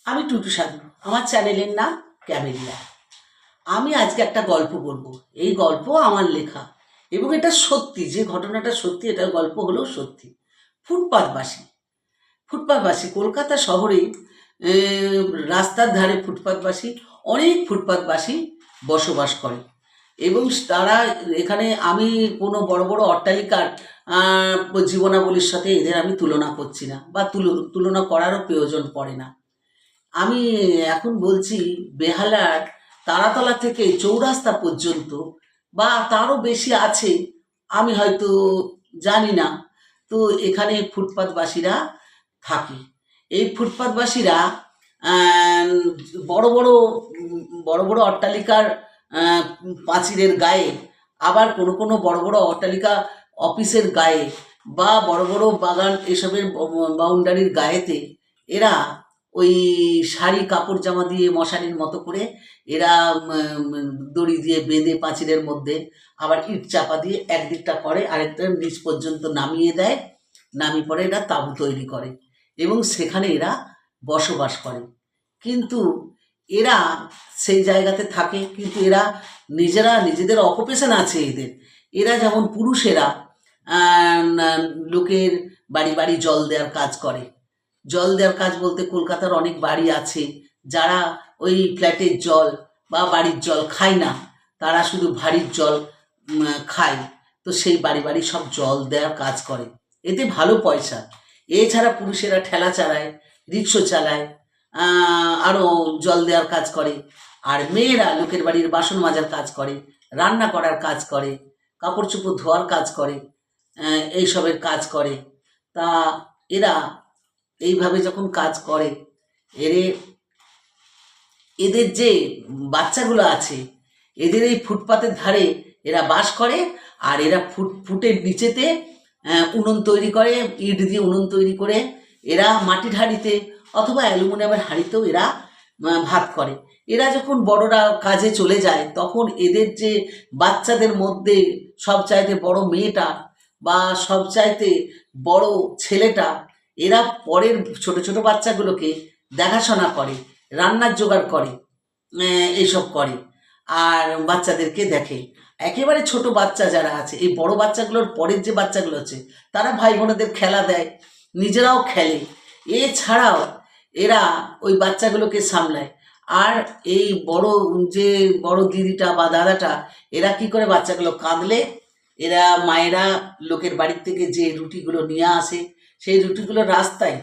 আমি টুটু সাধু। আমার চ্যানেলের নাম ক্যামেলিয়া। আমি আজকে একটা গল্প বলবো। এই গল্প আমার লেখা এবং এটা সত্যি, যে ঘটনাটা সত্যি, এটার গল্প হলেও সত্যি। ফুটপাতবাসী ফুটপাতবাসী কলকাতা শহরে রাস্তার ধারে ফুটপাতবাসী, অনেক ফুটপাতবাসী বসবাস করে এবং তারা এখানে, আমি কোনো বড় বড় অট্টালিকার জীবনাবলীর সাথে এদের আমি তুলনা করছি না, বা তুলনা করারও প্রয়োজন পড়ে না। আমি এখন বলছি বেহালার তারাতলা থেকে চৌরাস্তা পর্যন্ত, বা তারও বেশি আছে, আমি হয়তো জানি না। তো এখানে ফুটপাতবাসীরা থাকে। এই ফুটপাতবাসীরা আহ, বড় বড় বড় বড় অট্টালিকার পাঁচিলের গায়ে, আবার কোনো কোনো বড় বড় অট্টালিকা অফিসের গায়ে, বা বড় বড় বাগান এসবের বাউন্ডারির গায়েতে এরা ওই শাড়ি কাপড় জামা দিয়ে মশারির মতো করে এরা দড়ি দিয়ে বেঁধে পাঁচিলের মধ্যে, আবার ইট চাপা দিয়ে একদিকটা করে, আরেকটা নিচ পর্যন্ত নামিয়ে দেয়। নামিয়ে পরে এরা তাঁবু তৈরি করে এবং সেখানে এরা বসবাস করে। কিন্তু এরা সেই জায়গাতে থাকে, কিন্তু এরা নিজেদের অকুপেশন আছে এদের। এরা যেমন পুরুষেরা লোকের বাড়ি বাড়ি জল দেওয়ার কাজ করে। জল দেওয়ার কাজ বলতে, কলকাতার অনেক বাড়ি আছে যারা ওই ফ্ল্যাটের জল বা বাড়ির জল খায় না, তারা শুধু ভারীর জল খায়। তো সেই বাড়ি বাড়ি সব জল দেওয়ার কাজ করে, এতে ভালো পয়সা। এছাড়া পুরুষেরা ঠেলা চালায়, রিক্সা চালায়, আরও জল দেওয়ার কাজ করে। আর মেয়েরা লোকের বাড়ির বাসন মাজার কাজ করে, রান্না করার কাজ করে, কাপড় চোপড় ধোয়ার কাজ করে, এইসবের কাজ করে। তা এরা এইভাবে যখন কাজ করে, এদের যে বাচ্চাগুলো আছে, এদের এই ফুটপাতের ধারে এরা বাস করে। আর এরা ফুটের নিচেতে উনুন তৈরি করে, ইট দিয়ে উনুন তৈরি করে এরা মাটির হাঁড়িতে অথবা অ্যালুমিনিয়ামের হাঁড়িতেও এরা ভাত করে। এরা যখন বড়রা কাজে চলে যায়, তখন এদের যে বাচ্চাদের মধ্যে সবচাইতে বড় মেয়েটা বা সবচাইতে বড় ছেলেটা, এরা পরের ছোট ছোট বাচ্চাগুলোকে দেখাশোনা করে, রান্নার জোগাড় করে, এইসব করে, আর বাচ্চাদেরকে দেখে। একেবারে ছোট বাচ্চা যারা আছে, এই বড় বাচ্চাগুলোর পরের যে বাচ্চাগুলো আছে, তারা ভাই বোনেদের খেলা দেয়, নিজেরাও খেলে। এছাড়াও এরা ওই বাচ্চাগুলোকে সামলায়। আর এই যে বড় দিদিটা বা দাদাটা, এরা কি করে, বাচ্চাগুলো কাঁদলে এরা মায়েরা লোকের বাড়ির থেকে যে রুটিগুলো নিয়ে আসে, সেই রুটিগুলো রাস্তায়